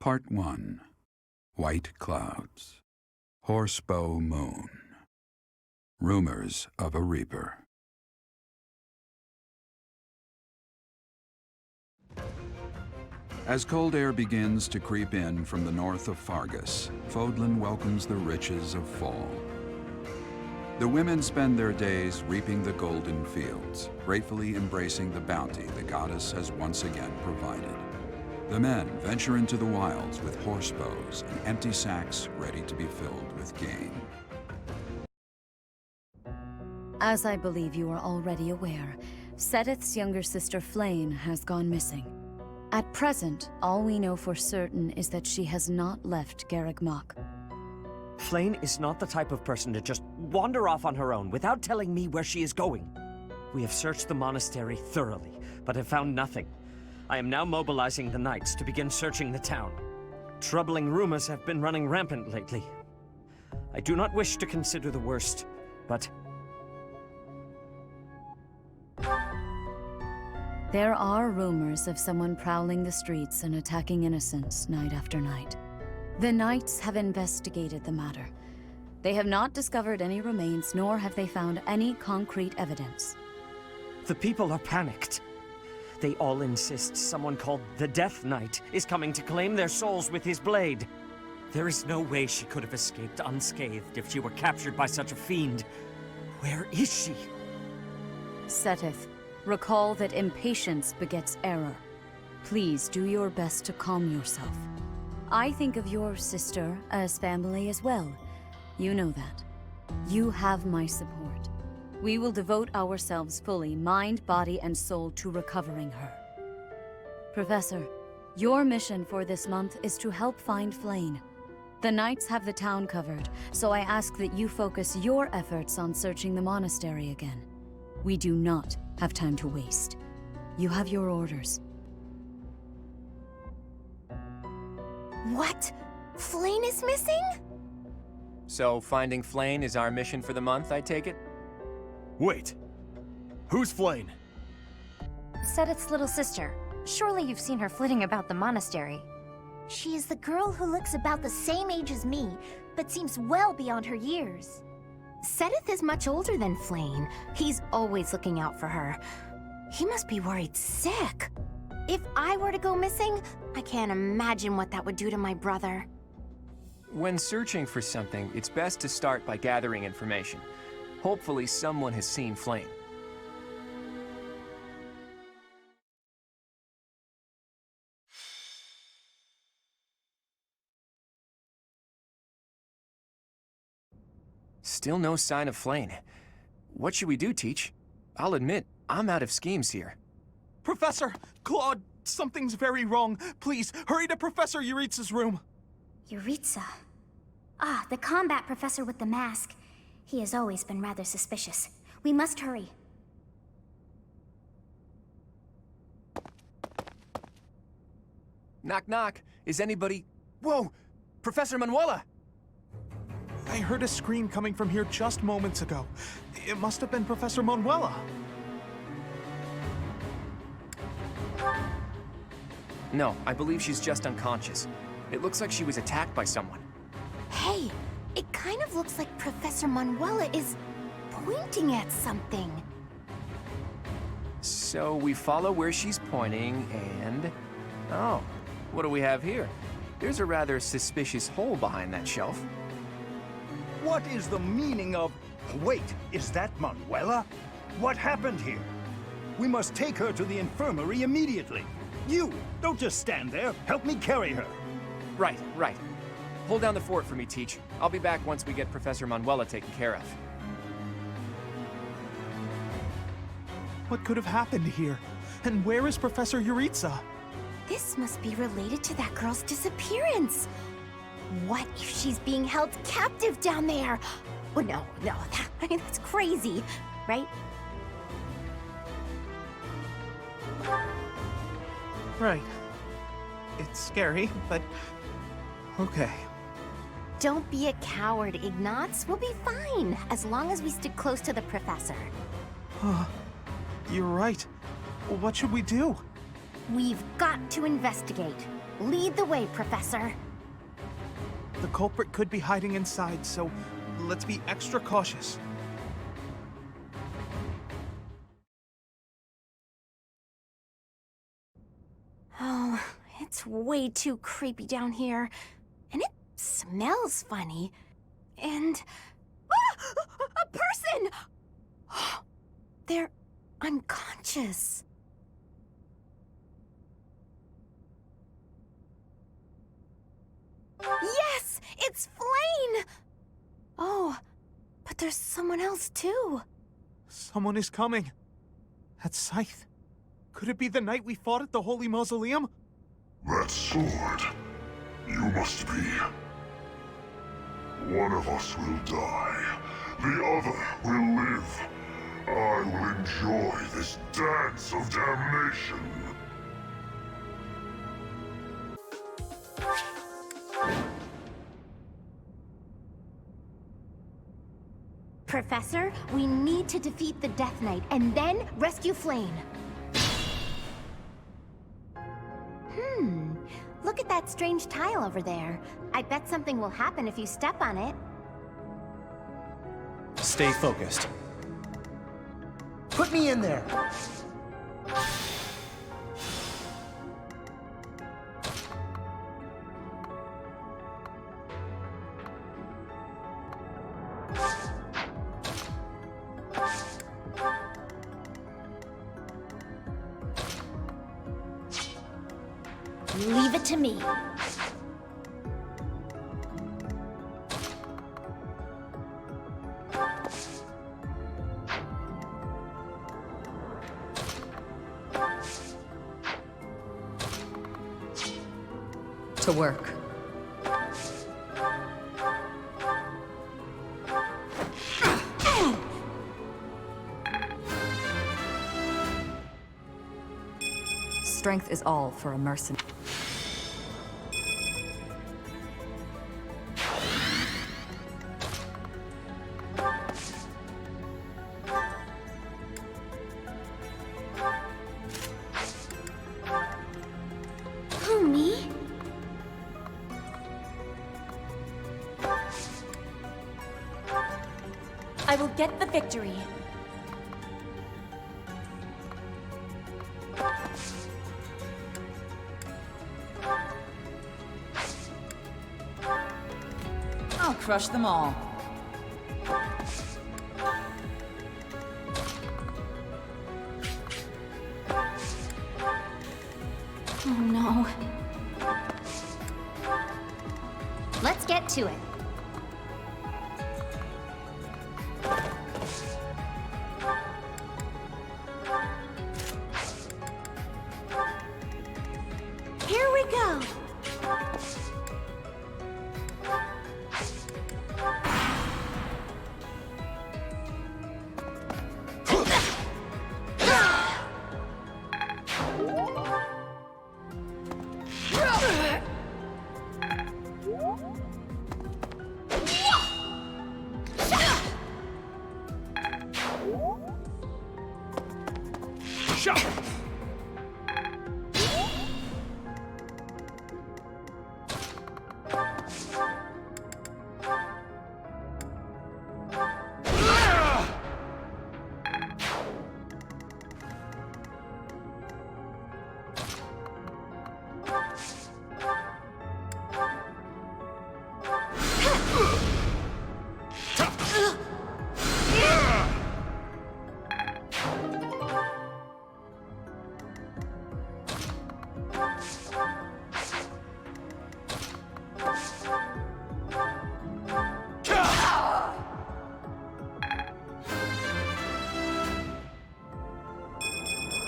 Part 1. White Clouds. Horsebow Moon. Rumors of a Reaper. As cold air begins to creep in from the north of Fargus, Fodlan welcomes the riches of fall. The women spend their days reaping the golden fields, gratefully embracing the bounty the goddess has once again provided. The men venture into the wilds with horse bows and empty sacks ready to be filled with game. As I believe you are already aware, Sedith's younger sister Flayn has gone missing. At present, all we know for certain is that she has not left Garreg Mach. Flayn is not the type of person to just wander off on her own without telling me where she is going. We have searched the monastery thoroughly, but have found nothing. I am now mobilizing the knights to begin searching the town. Troubling rumors have been running rampant lately. I do not wish to consider the worst, but... There are rumors of someone prowling the streets and attacking innocents night after night. The knights have investigated the matter. They have not discovered any remains, nor have they found any concrete evidence. The people are panicked. They all insist someone called the Death Knight is coming to claim their souls with his blade. There is no way she could have escaped unscathed if she were captured by such a fiend. Where is she? Sedith, recall that impatience begets error. Please do your best to calm yourself. I think of your sister as family as well. You know that. You have my support. We will devote ourselves fully, mind, body, and soul to recovering her. Professor, your mission for this month is to help find Flayn. The knights have the town covered, so I ask that you focus your efforts on searching the monastery again. We do not have time to waste. You have your orders. What? Flayn is missing? So finding Flayn is our mission for the month, I take it? Wait. Who's Flayn? Sedith's little sister. Surely you've seen her flitting about the monastery. She is the girl who looks about the same age as me, but seems well beyond her years. Sedith is much older than Flayn. He's always looking out for her. He must be worried sick. If I were to go missing, I can't imagine what that would do to my brother. When searching for something, it's best to start by gathering information. Hopefully someone has seen Flayn. Still no sign of Flayn. What should we do, Teach? I'll admit, I'm out of schemes here. Professor! Claude, something's very wrong. Please, hurry to Professor Yuritsa's room. Yuritsa? Ah, the combat professor with the mask. He has always been rather suspicious. We must hurry. Knock, knock. Is anybody... Whoa! Professor Manuela! I heard a scream coming from here just moments ago. It must have been Professor Manuela. No, I believe she's just unconscious. It looks like she was attacked by someone. Hey, it kind of looks like Professor Manuela is pointing at something. So we follow where she's pointing and... Oh, what do we have here? There's a rather suspicious hole behind that shelf. What is the meaning of... Wait, is that Manuela? What happened here? We must take her to the infirmary immediately. You, don't just stand there. Help me carry her. Right, right. Hold down the fort for me, Teach. I'll be back once we get Professor Manuela taken care of. What could have happened here? And where is Professor Yuritsa? This must be related to that girl's disappearance. What if she's being held captive down there? Oh, no, that's crazy, right? Right. It's scary, but... okay. Don't be a coward, Ignatz. We'll be fine, as long as we stick close to the professor. You're right. What should we do? We've got to investigate. Lead the way, Professor. The culprit could be hiding inside, so let's be extra cautious. Oh, it's way too creepy down here. And it smells funny. And... Ah! A person! They're unconscious. Yes! It's Flayn! Oh, but there's someone else too. Someone is coming. That's Scythe. Could it be the night we fought at the Holy Mausoleum? That sword. You must be. One of us will die. The other will live. I will enjoy this dance of damnation. Professor, we need to defeat the Death Knight and then rescue Flayn. Look at that strange tile over there. I bet something will happen if you step on it. Stay focused. Put me in there! Leave it to me. To work. Strength is all for a mercenary. Who, me? I will get the victory. I'll crush them all. Oh no. Let's get to it. Here we go.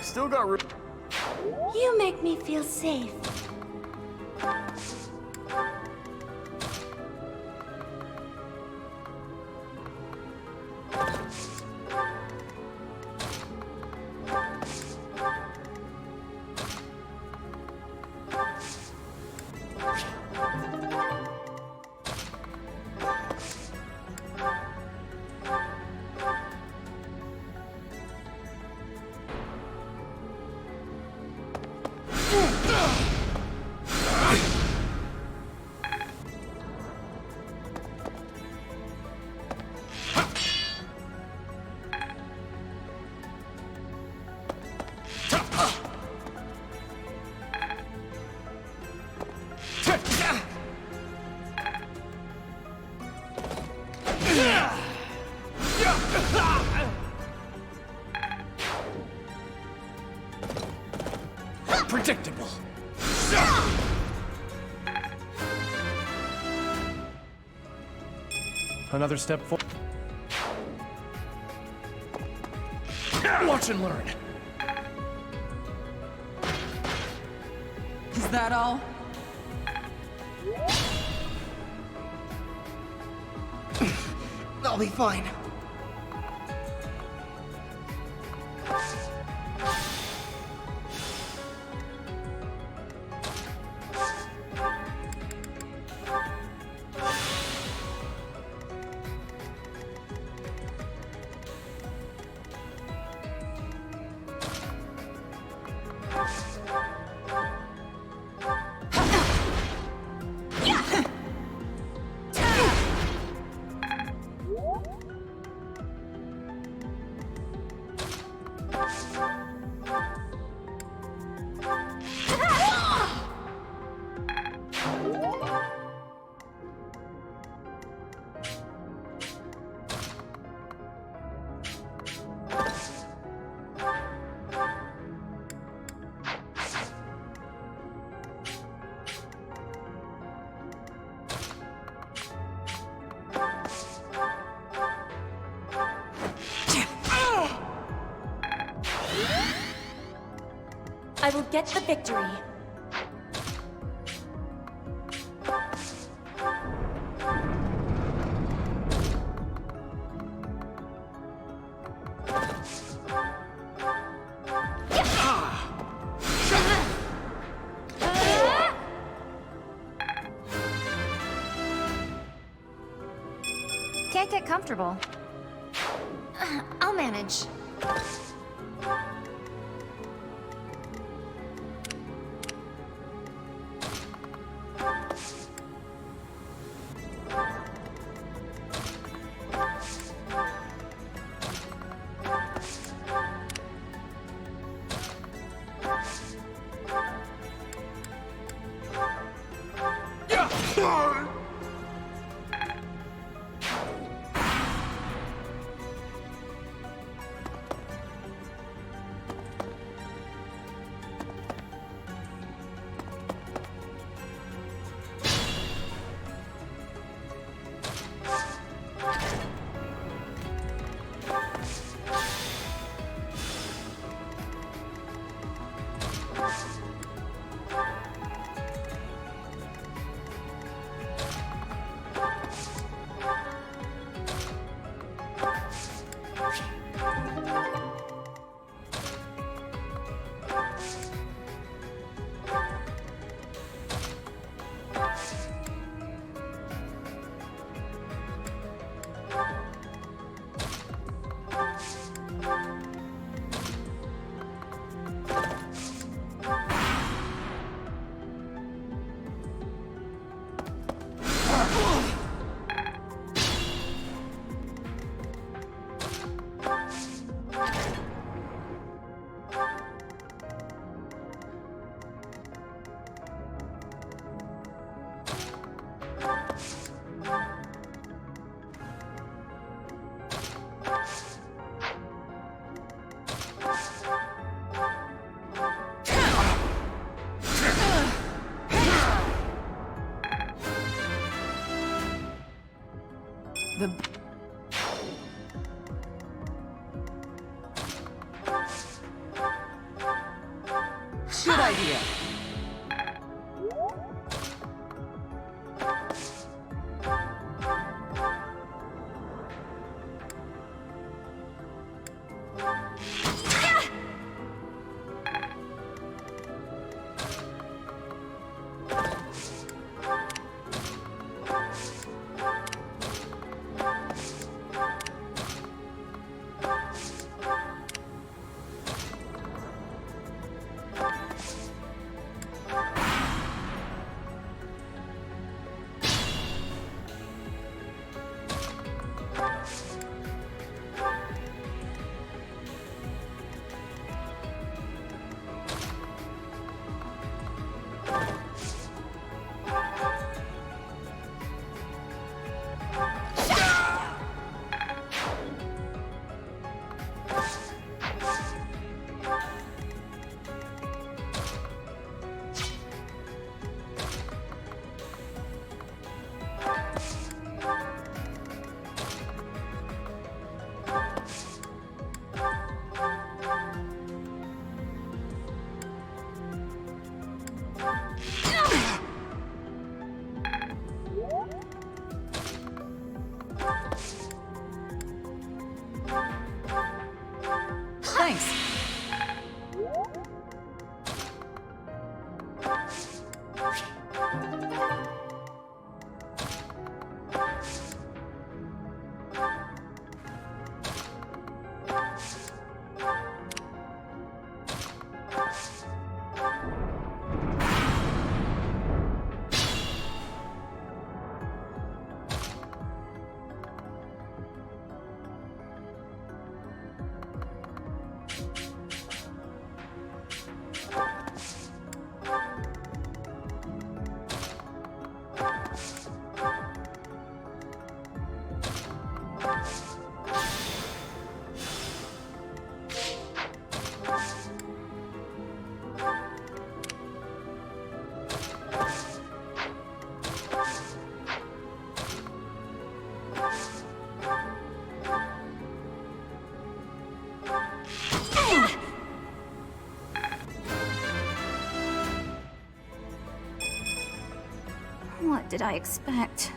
Still got room. You make me feel safe. predictable. Another step forward. Watch and learn. Is that all? I'll be fine. I will get the victory. Can't get comfortable. I'll manage. Good idea. What did I expect?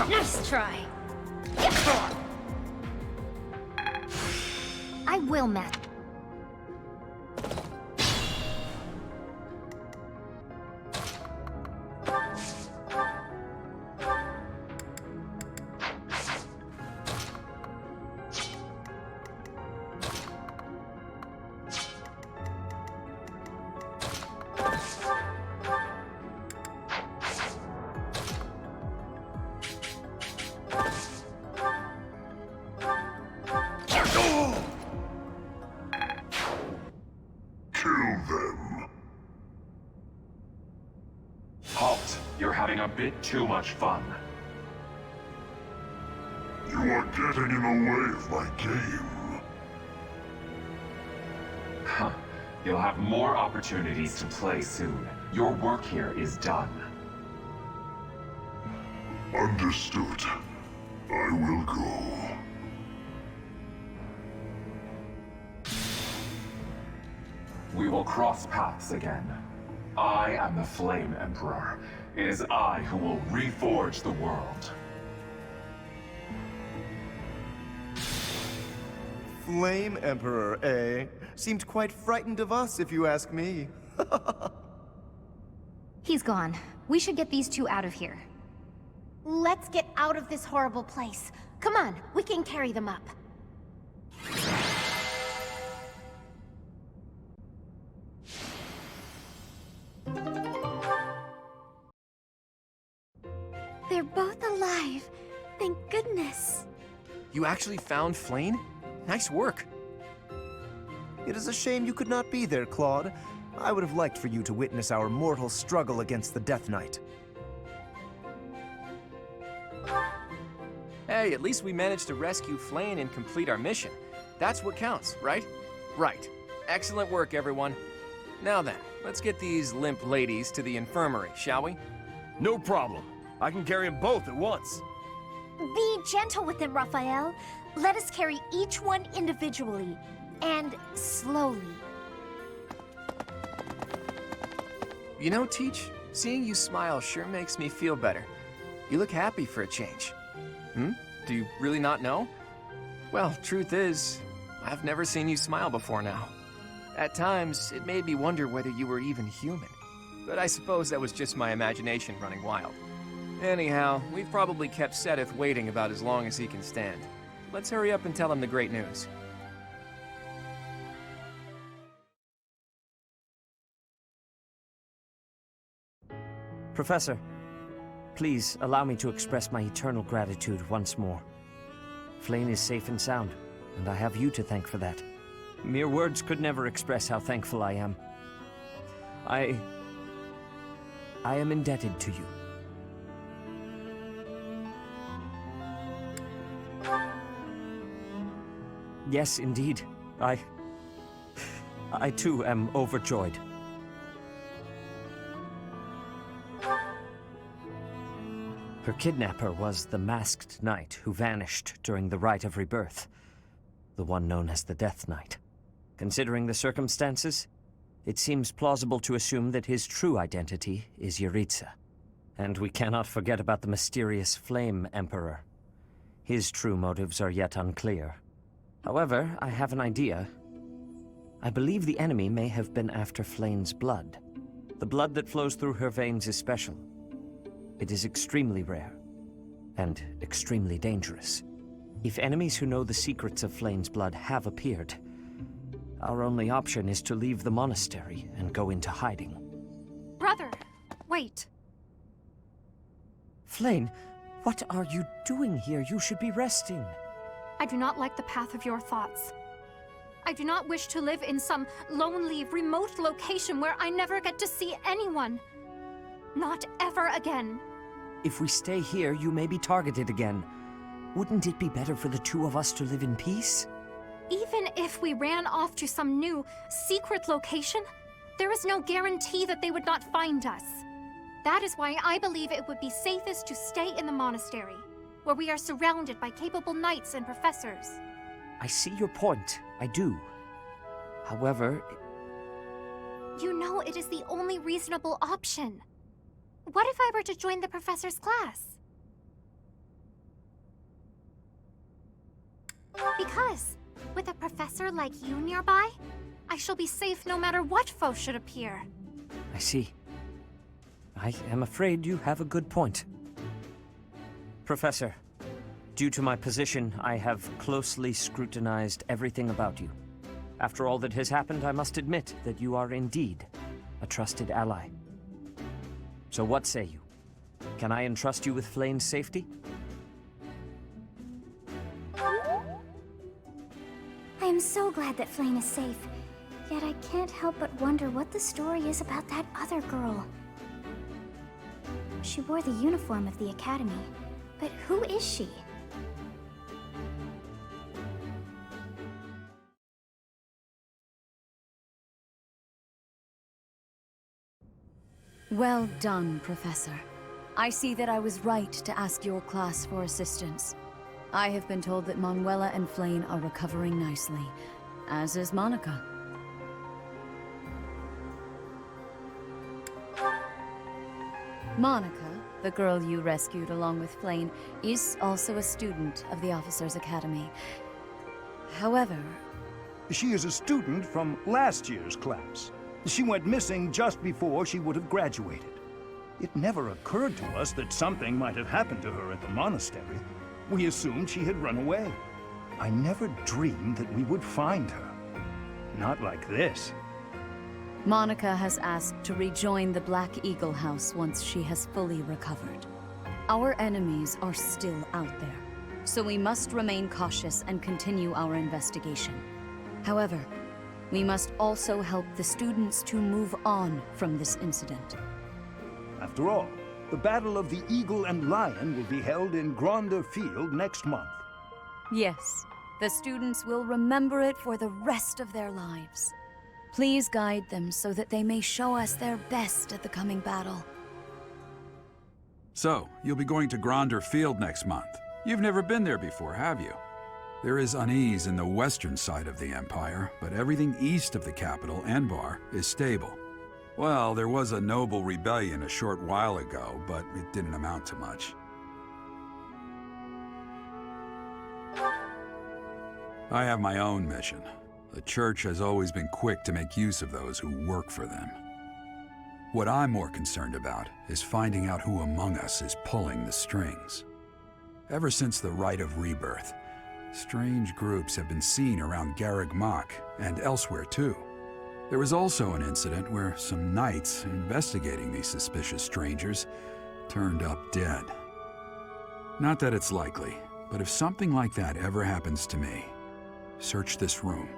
Nice try. I will, Matt. You're having a bit too much fun. You are getting in the way of my game. Huh. You'll have more opportunities to play soon. Your work here is done. Understood. I will go. We will cross paths again. I am the Flame Emperor. It is I who will reforge the world. Flame Emperor, eh? Seemed quite frightened of us, if you ask me. He's gone. We should get these two out of here. Let's get out of this horrible place. Come on, we can carry them up. They're both alive. Thank goodness. You actually found Flane? Nice work. It is a shame you could not be there, Claude. I would have liked for you to witness our mortal struggle against the Death Knight. Hey, at least we managed to rescue Flane and complete our mission. That's what counts, right? Right. Excellent work, everyone. Now then, let's get these limp ladies to the infirmary, shall we? No problem. I can carry them both at once. Be gentle with them, Raphael. Let us carry each one individually, and slowly. You know, Teach, seeing you smile sure makes me feel better. You look happy for a change. Do you really not know? Well, truth is, I've never seen you smile before now. At times, it made me wonder whether you were even human. But I suppose that was just my imagination running wild. Anyhow, we've probably kept Seteth waiting about as long as he can stand. Let's hurry up and tell him the great news. Professor, please allow me to express my eternal gratitude once more. Flayn is safe and sound, and I have you to thank for that. Mere words could never express how thankful I am. I am indebted to you. Yes, indeed. I too am overjoyed. Her kidnapper was the masked knight who vanished during the rite of rebirth, the one known as the Death Knight. Considering the circumstances, it seems plausible to assume that his true identity is Yaritza. And we cannot forget about the mysterious Flame Emperor. His true motives are yet unclear. However, I have an idea. I believe the enemy may have been after Flayn's blood. The blood that flows through her veins is special. It is extremely rare, and extremely dangerous. If enemies who know the secrets of Flayn's blood have appeared, our only option is to leave the monastery and go into hiding. Brother, wait. Flayn, what are you doing here? You should be resting. I do not like the path of your thoughts. I do not wish to live in some lonely, remote location where I never get to see anyone. Not ever again. If we stay here, you may be targeted again. Wouldn't it be better for the two of us to live in peace? Even if we ran off to some new, secret location, there is no guarantee that they would not find us. That is why I believe it would be safest to stay in the monastery, where we are surrounded by capable knights and professors. I see your point. I do. However... You know it is the only reasonable option. What if I were to join the professor's class? Because, with a professor like you nearby, I shall be safe no matter what foe should appear. I see. I am afraid you have a good point. Professor, due to my position, I have closely scrutinized everything about you. After all that has happened, I must admit that you are indeed a trusted ally. So what say you? Can I entrust you with Flayn's safety? I am so glad that Flayn is safe. Yet I can't help but wonder what the story is about that other girl. She wore the uniform of the Academy, but who is she? Well done, Professor. I see that I was right to ask your class for assistance. I have been told that Manuela and Flayn are recovering nicely, as is Monica. Monica, the girl you rescued along with Flayn, is also a student of the Officers' Academy. However... She is a student from last year's class. She went missing just before she would have graduated. It never occurred to us that something might have happened to her at the monastery. We assumed she had run away. I never dreamed that we would find her. Not like this. Monica has asked to rejoin the Black Eagle House once she has fully recovered. Our enemies are still out there, so we must remain cautious and continue our investigation. However, we must also help the students to move on from this incident. After all, the Battle of the Eagle and Lion will be held in Gronder Field next month. Yes, the students will remember it for the rest of their lives. Please guide them so that they may show us their best at the coming battle. So, you'll be going to Gronder Field next month. You've never been there before, have you? There is unease in the western side of the Empire, but everything east of the capital, Enbar, is stable. Well, there was a noble rebellion a short while ago, but it didn't amount to much. I have my own mission. The Church has always been quick to make use of those who work for them. What I'm more concerned about is finding out who among us is pulling the strings. Ever since the Rite of Rebirth, strange groups have been seen around Garreg Mach and elsewhere too. There was also an incident where some knights investigating these suspicious strangers turned up dead. Not that it's likely, but if something like that ever happens to me, search this room,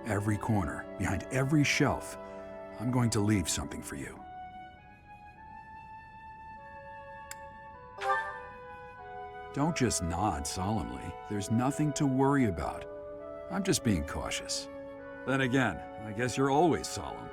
every corner, behind every shelf. I'm going to leave something for you. Don't just nod solemnly. There's nothing to worry about. I'm just being cautious. Then again, I guess you're always solemn.